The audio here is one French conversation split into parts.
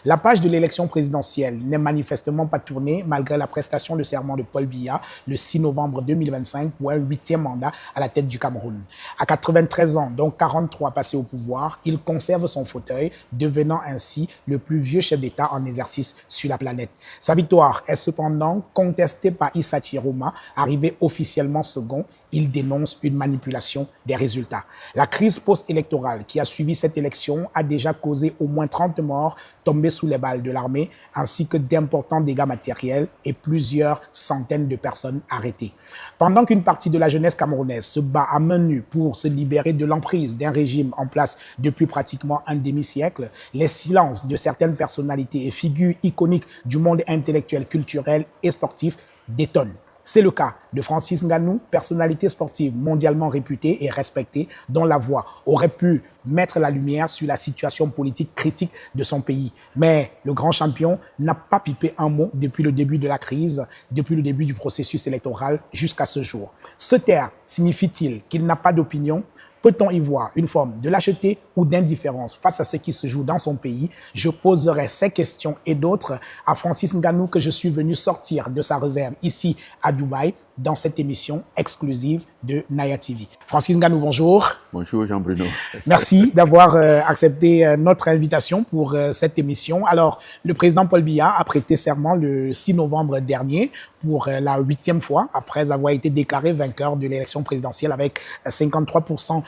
La page de l'élection présidentielle n'est manifestement pas tournée malgré la prestation de serment de Paul Biya le 6 novembre 2025 pour un 8e mandat à la tête du Cameroun. À 93 ans, donc 43 passés au pouvoir, il conserve son fauteuil, devenant ainsi le plus vieux chef d'État en exercice sur la planète. Sa victoire est cependant contestée par Issa Chiroma, arrivé officiellement second. Il dénonce une manipulation des résultats. La crise post-électorale qui a suivi cette élection a déjà causé au moins 30 morts tombés sous les balles de l'armée, ainsi que d'importants dégâts matériels et plusieurs centaines de personnes arrêtées. Pendant qu'une partie de la jeunesse camerounaise se bat à main nue pour se libérer de l'emprise d'un régime en place depuis pratiquement un demi-siècle, les silences de certaines personnalités et figures iconiques du monde intellectuel, culturel et sportif détonnent. C'est le cas de Francis Ngannou, personnalité sportive mondialement réputée et respectée, dont la voix aurait pu mettre la lumière sur la situation politique critique de son pays. Mais le grand champion n'a pas pipé un mot depuis le début de la crise, depuis le début du processus électoral jusqu'à ce jour. Se taire signifie-t-il qu'il n'a pas d'opinion ? Peut-on y voir une forme de lâcheté ou d'indifférence face à ce qui se joue dans son pays? Je poserai ces questions et d'autres à Francis Ngannou que je suis venu sortir de sa réserve ici à Dubaï dans cette émission exclusive de Naya TV. Francis Ngannou, bonjour. Bonjour Jean-Bruno. Merci d'avoir accepté notre invitation pour cette émission. Alors, le président Paul Biya a prêté serment le 6 novembre dernier pour la 8e fois, après avoir été déclaré vainqueur de l'élection présidentielle avec 53%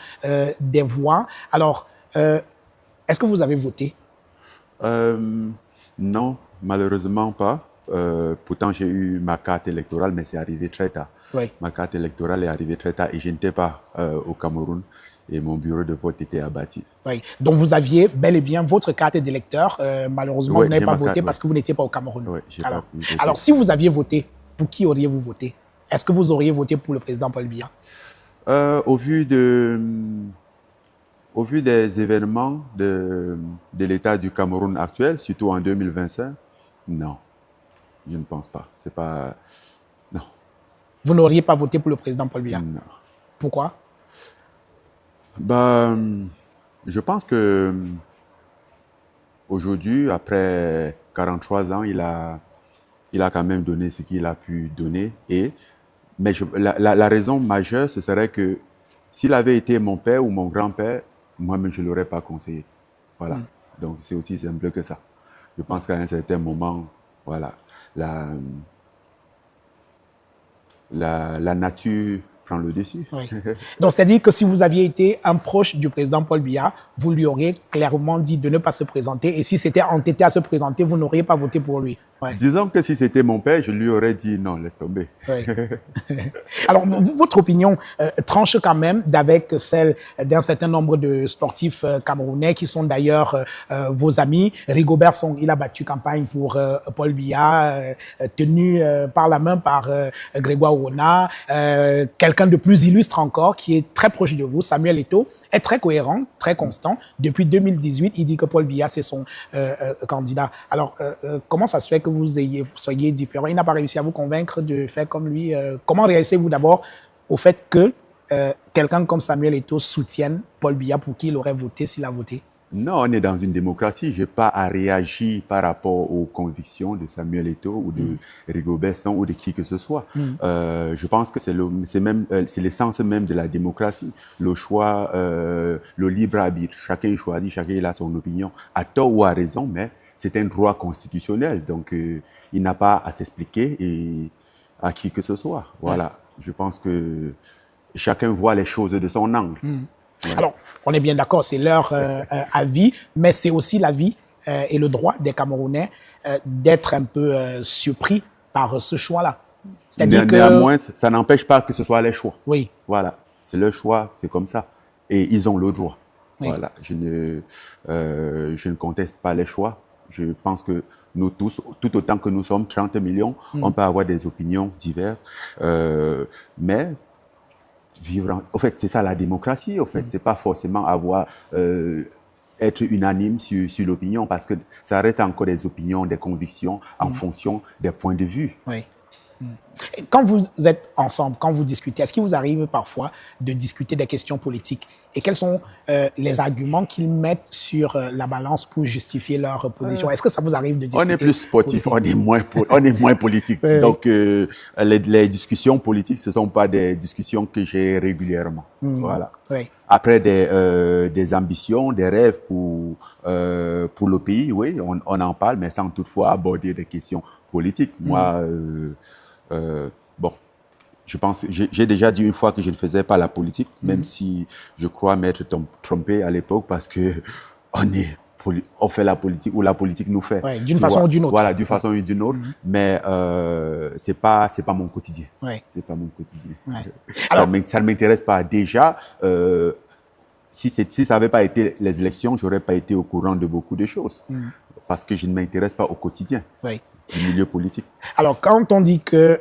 des voix. Alors, est-ce que vous avez voté? Non, malheureusement pas. Pourtant, j'ai eu ma carte électorale, mais c'est arrivé très tard. Oui. Ma carte électorale est arrivée très tard et je n'étais pas au Cameroun et mon bureau de vote était abattu. Oui. Donc, vous aviez bel et bien votre carte d'électeur. Malheureusement, Oui, vous n'avez pas voté carte, parce que vous n'étiez pas au Cameroun. Oui, alors, si vous aviez voté, pour qui auriez-vous voté? Est-ce que vous auriez voté pour le président Paul Biya? Au vu des événements de l'état du Cameroun actuel, surtout en 2025, non. Je ne pense pas. C'est pas... Non. Vous n'auriez pas voté pour le président Paul Biya? Non. Pourquoi? Je pense que aujourd'hui, après 43 ans, il a quand même donné ce qu'il a pu donner. Mais la raison majeure, ce serait que s'il avait été mon père ou mon grand-père, moi-même, je ne l'aurais pas conseillé. Voilà. Donc, c'est aussi simple que ça. Je pense qu'à un certain moment, voilà, la nature prend le dessus. Oui. Donc, c'est-à-dire que si vous aviez été un proche du président Paul Biya, vous lui auriez clairement dit de ne pas se présenter. Et si c'était entêté à se présenter, vous n'auriez pas voté pour lui. Ouais. Disons que si c'était mon père, je lui aurais dit non, laisse tomber. Oui. Alors, votre opinion tranche quand même d'avec celle d'un certain nombre de sportifs camerounais qui sont d'ailleurs vos amis. Rigobert Song, il a battu campagne pour Paul Biya, tenu par la main par Grégoire Ouna. Quelqu'un de plus illustre encore, qui est très proche de vous, Samuel Eto'o, est très cohérent, très constant. Depuis 2018, il dit que Paul Biya, c'est son candidat. Alors, comment ça se fait que vous soyez différent? Il n'a pas réussi à vous convaincre de faire comme lui. Comment réagissez-vous d'abord au fait que quelqu'un comme Samuel Eto'o soutienne Paul Biya pour qui il aurait voté s'il a voté? Non, on est dans une démocratie. Je n'ai pas à réagir par rapport aux convictions de Samuel Eto'o ou de Rigobert Song ou de qui que ce soit. Je pense que c'est l'essence même de la démocratie. Le choix, le libre arbitre. Chacun choisit, chacun a son opinion, à tort ou à raison, mais c'est un droit constitutionnel. Donc, il n'a pas à s'expliquer et à qui que ce soit. Voilà. Je pense que chacun voit les choses de son angle. Ouais. Alors, on est bien d'accord, c'est leur avis, mais c'est aussi l'avis et le droit des Camerounais d'être un peu surpris par ce choix-là. C'est-à-dire que... Néanmoins, ça n'empêche pas que ce soit les choix. Oui. Voilà, c'est leur choix, c'est comme ça. Et ils ont le droit. Oui. Voilà, je ne conteste pas les choix. Je pense que nous tous, tout autant que nous sommes 30 millions, on peut avoir des opinions diverses, mais... Au fait, c'est ça la démocratie, au fait. C'est pas forcément être unanime sur l'opinion, parce que ça reste encore des opinions, des convictions en fonction des points de vue. Oui. Et quand vous êtes ensemble, quand vous discutez, est-ce qu'il vous arrive parfois de discuter des questions politiques? Et quels sont les arguments qu'ils mettent sur la balance pour justifier leur position? Est-ce que ça vous arrive de discuter? On est plus sportif, on est moins politique. Oui. Donc, les discussions politiques, ce ne sont pas des discussions que j'ai régulièrement. Voilà. Oui. Après des ambitions, des rêves pour le pays, oui, on en parle, mais sans toutefois aborder des questions politiques. Moi, bon, je pense, j'ai déjà dit une fois que je ne faisais pas la politique, même si je crois m'être trompé à l'époque, parce que on fait la politique ou la politique nous fait. Ouais, d'une façon ou d'une autre. Voilà, d'une façon ou d'une autre, mais c'est pas mon quotidien. Ouais. C'est pas mon quotidien. Ouais. Alors, ça ne m'intéresse pas. Déjà, si ça n'avait pas été les élections, je n'aurais pas été au courant de beaucoup de choses, parce que je ne m'intéresse pas au quotidien. Oui. Du milieu politique. Alors, quand on dit que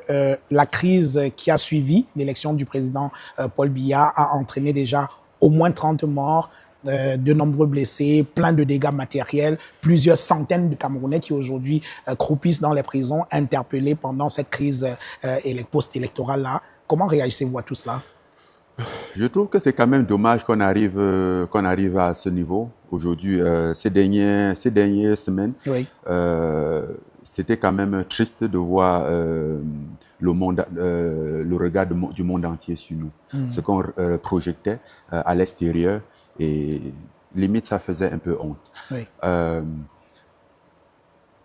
la crise qui a suivi l'élection du président Paul Biya a entraîné déjà au moins 30 morts, de nombreux blessés, plein de dégâts matériels, plusieurs centaines de Camerounais qui aujourd'hui croupissent dans les prisons, interpellés pendant cette crise post-électorale-là. Comment réagissez-vous à tout cela? Je trouve que c'est quand même dommage qu'on arrive à ce niveau aujourd'hui. Ces dernières semaines, oui. C'était quand même triste de voir le regard du monde entier sur nous. Ce qu'on projetait à l'extérieur, et limite ça faisait un peu honte. Oui.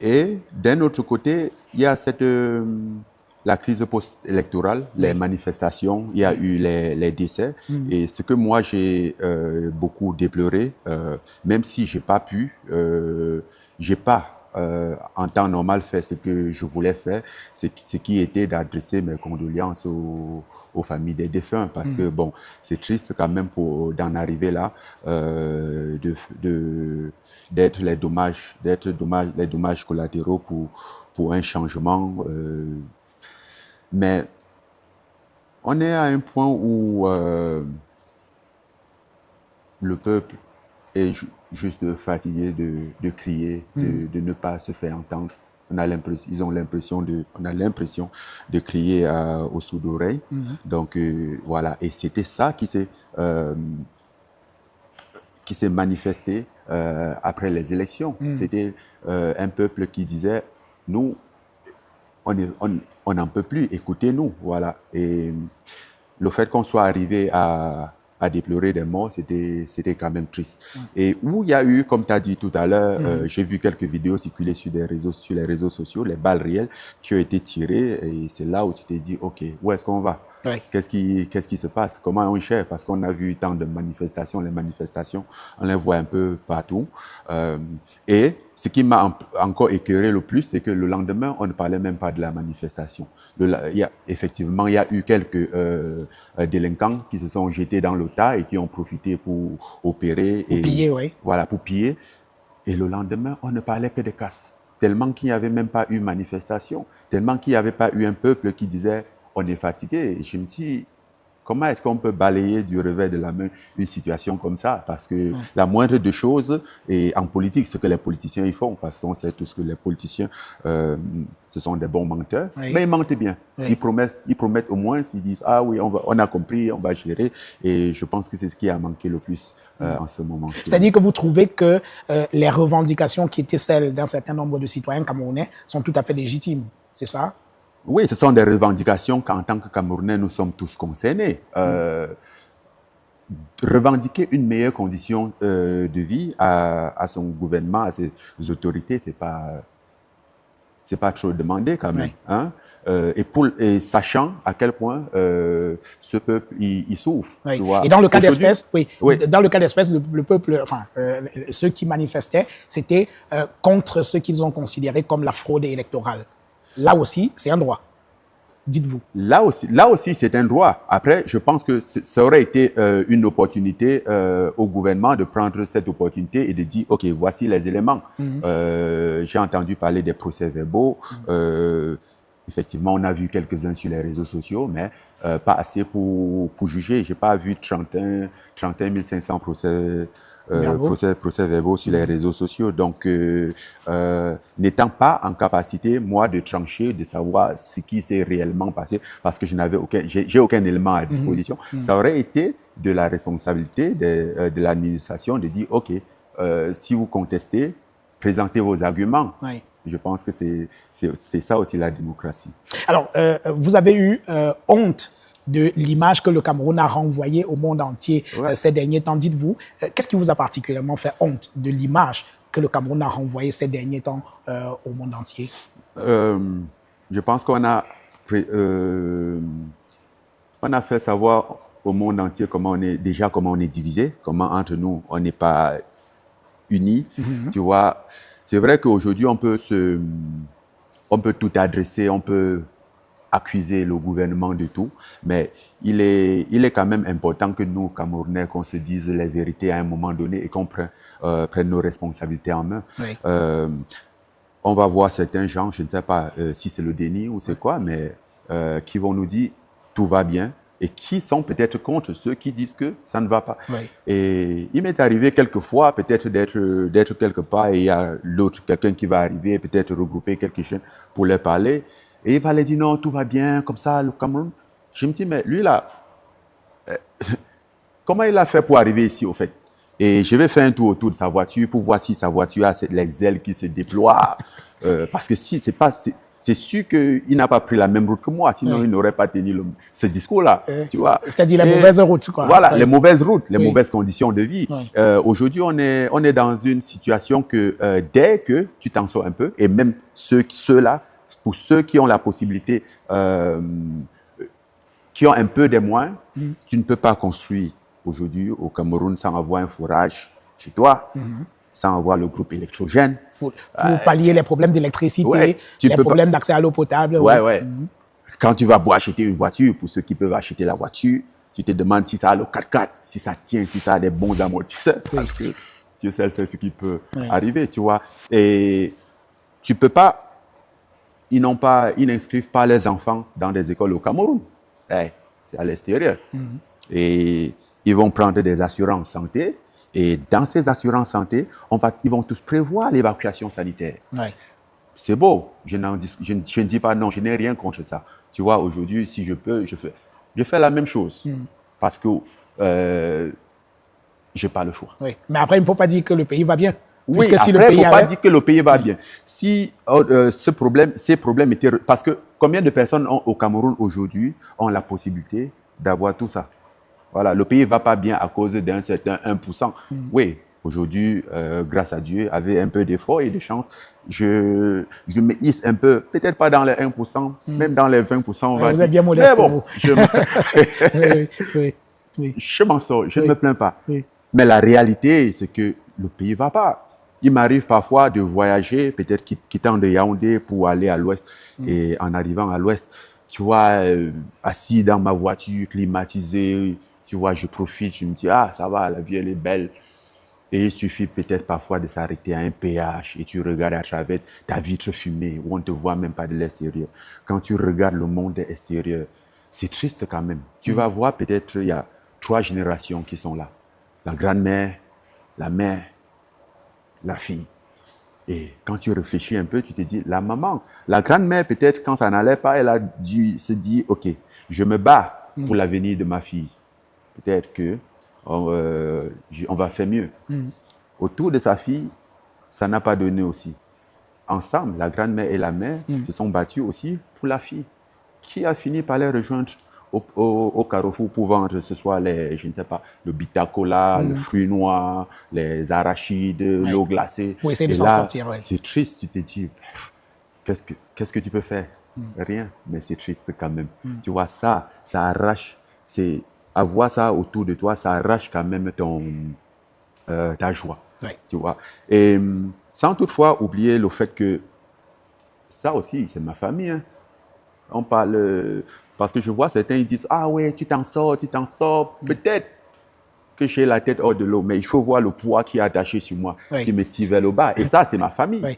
Et d'un autre côté, il y a la crise post-électorale, les manifestations, il y a eu les décès. Et ce que moi, j'ai beaucoup déploré, même si je n'ai pas pu, en temps normal, fait ce que je voulais faire, ce qui était d'adresser mes condoléances aux familles des défunts, parce que bon, c'est triste quand même d'en arriver là, d'être les dommages collatéraux pour un changement. Mais on est à un point où le peuple est juste fatigué de crier, de ne pas se faire entendre. On a l'impression de crier aux sourdes oreilles. Donc voilà, et c'était ça qui s'est manifesté après les élections. C'était un peuple qui disait, nous, on n'en peut plus, écoutez-nous, voilà. Et le fait qu'on soit arrivé à déplorer des morts, c'était quand même triste. Et où il y a eu, comme tu as dit tout à l'heure, j'ai vu quelques vidéos circuler sur les réseaux sociaux, les balles réelles qui ont été tirées, et c'est là où tu t'es dit, OK, où est-ce qu'on va? Oui. Qu'est-ce qui se passe? Comment on cherche? Parce qu'on a vu tant de manifestations. Les manifestations, on les voit un peu partout. Et ce qui m'a encore écœuré le plus, c'est que le lendemain, on ne parlait même pas de la manifestation. Effectivement, il y a eu quelques délinquants qui se sont jetés dans le tas et qui ont profité pour opérer. Pour piller, oui. Voilà, pour piller. Et le lendemain, on ne parlait que de casse. Tellement qu'il n'y avait même pas eu manifestation. Tellement qu'il n'y avait pas eu un peuple qui disait on est fatigué. Et je me dis, comment est-ce qu'on peut balayer du revers de la main une situation comme ça? Parce que la moindre des choses, et en politique, ce que les politiciens ils font, parce qu'on sait tous que les politiciens, ce sont des bons menteurs, mais ils mentent bien. Ils promettent au moins, ils disent, ah oui, on a compris, on va gérer. Et je pense que c'est ce qui a manqué le plus en ce moment. C'est-à-dire que vous trouvez que les revendications qui étaient celles d'un certain nombre de citoyens camerounais sont tout à fait légitimes, c'est ça? Oui, ce sont des revendications qu'en tant que Camerounais, nous sommes tous concernés. Revendiquer une meilleure condition de vie à son gouvernement, à ses autorités, c'est pas trop demandé quand même. Hein? Et sachant à quel point ce peuple il souffre. Oui. Tu vois. Et dans le cas d'espèce, dans le cas d'espèce, le peuple, enfin ceux qui manifestaient, c'était contre ce qu'ils ont considéré comme la fraude électorale. Là aussi, c'est un droit. Dites-vous. Là aussi, c'est un droit. Après, je pense que ça aurait été une opportunité au gouvernement de prendre cette opportunité et de dire, OK, voici les éléments. J'ai entendu parler des procès-verbaux. Effectivement, on a vu quelques-uns sur les réseaux sociaux, mais pas assez pour juger. Je n'ai pas vu 31 500 procès-verbaux sur les réseaux sociaux. Donc, n'étant pas en capacité, moi, de trancher, de savoir ce qui s'est réellement passé, parce que je n'avais j'ai aucun élément à disposition, ça aurait été de la responsabilité de l'administration de dire, OK, si vous contestez, présentez vos arguments. Oui. Je pense que c'est ça aussi la démocratie. Alors, vous avez eu honte de l'image que le Cameroun a renvoyée au monde entier ces derniers temps. Dites-vous, qu'est-ce qui vous a particulièrement fait honte de l'image que le Cameroun a renvoyée ces derniers temps au monde entier? Je pense qu'on a, on a fait savoir au monde entier comment on est divisé, comment entre nous on n'est pas unis. Tu vois, c'est vrai qu'aujourd'hui on peut tout adresser, on peut accuser le gouvernement de tout, mais il est quand même important que nous, Camerounais, qu'on se dise les vérités à un moment donné et qu'on prenne nos responsabilités en main. Oui. On va voir certains gens, je ne sais pas si c'est le déni ou c'est quoi, mais qui vont nous dire tout va bien et qui sont peut-être contre ceux qui disent que ça ne va pas. Oui. Et il m'est arrivé quelquefois peut-être d'être quelque part et il y a quelqu'un qui va arriver, peut-être regrouper quelques jeunes pour leur parler. Et il va leur dire non, tout va bien, comme ça, le Cameroun. Je me dis, mais lui là, comment il a fait pour arriver ici au fait? Et je vais faire un tour autour de sa voiture pour voir si sa voiture a les ailes qui se déploient. Parce que si c'est sûr qu'il n'a pas pris la même route que moi, sinon il n'aurait pas tenu ce discours-là. Tu vois. C'est-à-dire les mauvaises routes, quoi. Voilà, les mauvaises routes, les mauvaises conditions de vie. Aujourd'hui, on est dans une situation que dès que tu t'en sors un peu, et même ceux-là, pour ceux qui ont la possibilité, qui ont un peu des moyens, tu ne peux pas construire aujourd'hui au Cameroun sans avoir un forage chez toi, sans avoir le groupe électrogène. Pour pallier les problèmes d'électricité, les problèmes d'accès à l'eau potable. Quand tu vas pour acheter une voiture, pour ceux qui peuvent acheter la voiture, tu te demandes si ça a le 4x4, si ça tient, si ça a des bons amortisseurs, parce que tu sais ce qui peut arriver, tu vois. Et tu peux pas, ils n'inscrivent pas les enfants dans des écoles au Cameroun. C'est à l'extérieur. Et ils vont prendre des assurances santé. Et dans ces assurances santé, ils vont tous prévoir l'évacuation sanitaire. C'est beau. Je ne dis pas non, je n'ai rien contre ça. Tu vois, aujourd'hui, si je peux, je fais la même chose. Parce que je n'ai pas le choix. Oui. Mais après, il ne faut pas dire que le pays va bien. Oui, après, il ne faut pas dire que le pays va bien. Si ces problèmes étaient... Parce que combien de personnes au Cameroun aujourd'hui ont la possibilité d'avoir tout ça? Voilà, le pays ne va pas bien à cause d'un certain 1%. Oui, aujourd'hui, grâce à Dieu, avec un peu d'effort et de chance, je me hisse un peu, peut-être pas dans les 1%, même dans les 20%. On va vous êtes bien modeste. Mais bon, je m'en sors, je ne me plains pas. Mais la réalité, c'est que le pays ne va pas. Il m'arrive parfois de voyager, peut-être quittant de Yaoundé pour aller à l'ouest. Et en arrivant à l'ouest, tu vois, assis dans ma voiture climatisée, tu vois, je profite, je me dis, ah, ça va, la vie, elle est belle. Et il suffit peut-être parfois de s'arrêter à un péage et tu regardes à travers ta vitre fumée où on ne te voit même pas de l'extérieur. Quand tu regardes le monde extérieur, c'est triste quand même. Tu vas voir peut-être, il y a 3 générations qui sont là. La grand-mère, la mère, la fille. Et quand tu réfléchis un peu, tu te dis, la maman, la grand-mère peut-être quand ça n'allait pas, elle a dû se dire, ok, je me bats pour l'avenir de ma fille. Peut-être que on va faire mieux. Autour de sa fille, ça n'a pas donné aussi. Ensemble, la grand-mère et la mère se sont battues aussi pour la fille, qui a fini par les rejoindre au carrefour pour vendre ce soit je ne sais pas, le bitacola, le fruit noir, les arachides, l'eau glacée. Pour essayer de s'en sortir, c'est triste, tu te dis, qu'est-ce que tu peux faire? Rien, mais c'est triste quand même. Tu vois, ça arrache, avoir ça autour de toi, ça arrache quand même ta joie. Tu vois. Et sans toutefois oublier le fait que ça aussi, c'est ma famille. Hein. On parle... Parce que je vois certains, ils disent, ah ouais, tu t'en sors. Peut-être que j'ai la tête hors de l'eau, mais il faut voir le poids qui est attaché sur moi, qui me tire vers le bas. Et ça, c'est ma famille.